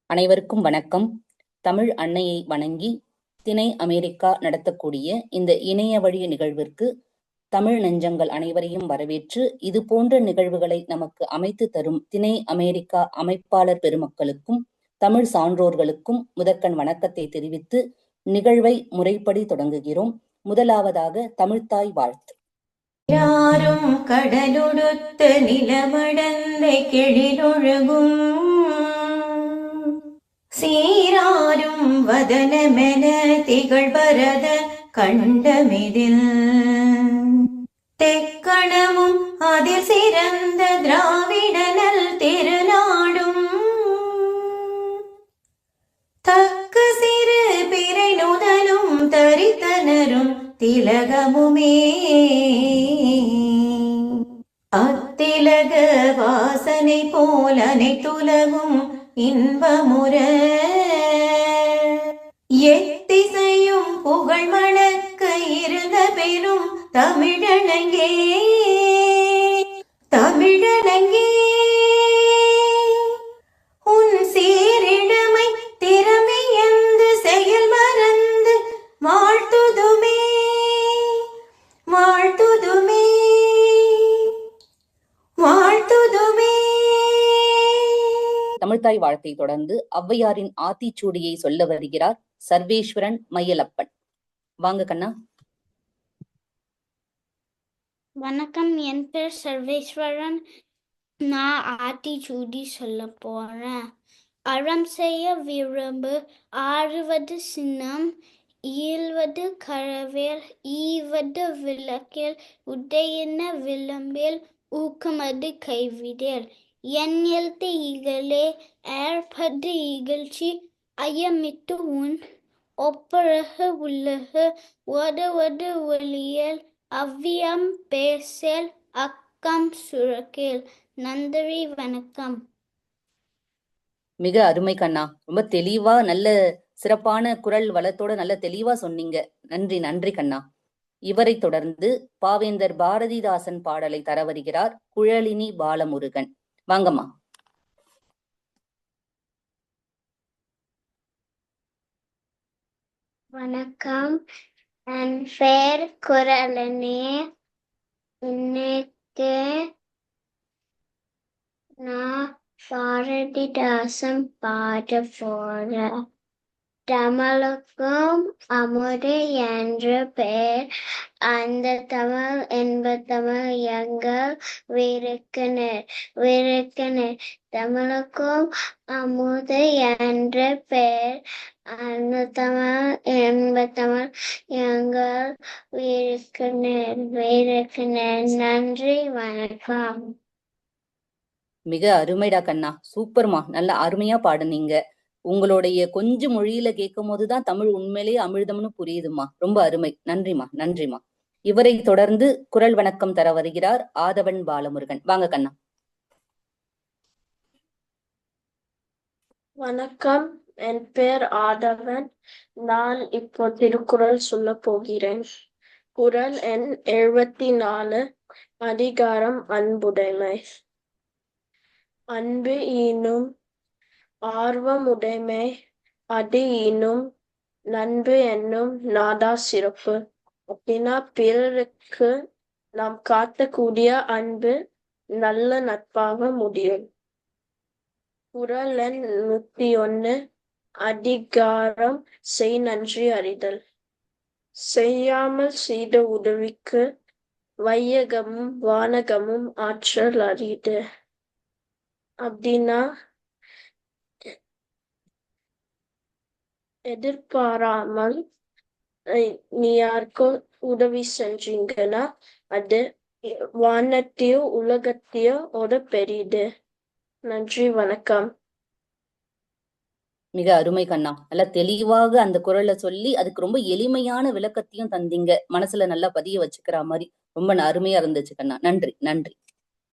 அனைவருக்கும் வணக்கம். தமிழ் அன்னையை வணங்கி திணை அமெரிக்கா நடத்தக்கூடிய இந்த இணைய வழி நிகழ்விற்கு தமிழ் நெஞ்சங்கள் அனைவரையும் வரவேற்று இது போன்ற நிகழ்வுகளை நமக்கு அமைத்து தரும் திணை அமெரிக்கா அமைப்பாளர் பெருமக்களுக்கும் தமிழ் சான்றோர்களுக்கும் முதற்கண் வணக்கத்தை தெரிவித்து நிகழ்வை முறைப்படி தொடங்குகிறோம். முதலாவதாக தமிழ்த்தாய் வாழ்த்து. யாரும் கடலுடுத்த நிலமடந்தை கெழிலொழுகும் சீராரும் வதனமென திகழ்பரத கண்டமிதில் தெக்கணமும் அதில் சிறந்த திராவிடனல் திருநாடும் தக்க சிறு பிறை நுதலும் தரித்தனரும் திலகமுமே அத்திலக வாசனை போல் அனைத்துலகும் இன்பமுற எத்திசையும் புகழ் மணக்க இருந்த பெரும் தமிழனங்கே தமிழனங்கே உன் சீரிழமை திறமை எந்து செயல் மறந்து வாழ்த்துதுமே வாழ்த்துதுமே வாழ்த்துதுமே. தமிழ்த்தாய் வாழ்த்தை தொடர்ந்து ஔவையாரின் ஆத்திச்சூடியை சொல்ல வருகிறார் சர்வேஸ்வரன் மயிலப்பன். வாங்க கண்ணா. வணக்கம், என் பேர் சர்வேஸ்வரன். நான் ஆத்திச்சூடி சொல்ல போறேன். அறம் செய்ய விரும்பு ஆறுவது சின்னம் ஈழ்வது கரவேல் ஈவது விளக்கேல் உடையின விளம்பேல் ஊக்கமது கைவிடேல் என் எழுத்து இகழே ஏற்பது இகழ்ச்சி ஐயமிட்டு உன் ஒப்பழகு உள்ளகு ஒருவது ஒளியல் அவ்வியம் பேசல் அக்கம் சுரக்கேல். நன்றி, வணக்கம். மிக அருமை கண்ணா. ரொம்ப தெளிவா நல்ல சிறப்பான குரல் வளத்தோட நல்ல தெளிவா சொன்னீங்க. நன்றி நன்றி கண்ணா. இவரை தொடர்ந்து பாவேந்தர் பாரதிதாசன் பாடலை தர வருகிறார் குழலினி பாலமுருகன். வாங்கம்மா. வணக்கம், என் பேர் குரலினி. இன்னைக்கு நான் பாரதிதாசன் பாட போறேன். தமிழுக்கும் அமுது என்ற பெயர், அந்த தமிழ் என்ப தமிழ் எங்கள் விருக்கினர் தமிழுக்கும் அமுது என்ற பெயர், அந்த தமிழ் என்ப தமிழ் எங்கள் விருக்கினர். நன்றி, வணக்கம். மிக அருமைடா கண்ணா. சூப்பர்மா. நல்ல அருமையா பாடுனீங்க. உங்களுடைய கொஞ்சம் மொழியில கேட்கும் போதுதான் தமிழ் உண்மையிலேயே அமிழ்தம்னு புரியுதுமா. ரொம்ப அருமை. நன்றிமா நன்றிமா. இவரை தொடர்ந்து குரல் வணக்கம் தர வருகிறார் ஆதவன் பாலமுருகன். வாங்க கண்ணா. வணக்கம், என் பேர் ஆதவன். நான் இப்போ திருக்குறள் சொல்ல போகிறேன். குறள் எண் 74, அதிகாரம் அன்புடைமை. அன்பு ஈனும் ஆர்வமுடைமை அது ஈனும் நண்பு என்னும் நாதா சிறப்பு. அப்படின்னா பிறருக்கு நாம் காட்டக்கூடிய அன்பு நல்ல நட்பாக முடியும். குறள் எண் 101, அதிகாரம் செய் நன்றி அறிதல். செய்யாமல் செய்த உதவிக்கு வையகமும் வானகமும் ஆற்றல் அறிது. அப்படின்னா எதிர்பாராமல் நீ யாருக்கும் உதவி செஞ்சீங்கன்னா அது வானத்தையோ உலகத்தையோ பெரியது. நன்றி, வணக்கம். மிக அருமை கண்ணா. நல்லா தெளிவாக அந்த குரலை சொல்லி அதுக்கு ரொம்ப எளிமையான விளக்கத்தையும் தந்தீங்க. மனசுல நல்லா பதிய வச்சுக்கிற மாதிரி ரொம்ப அருமையா இருந்துச்சு கண்ணா. நன்றி நன்றி.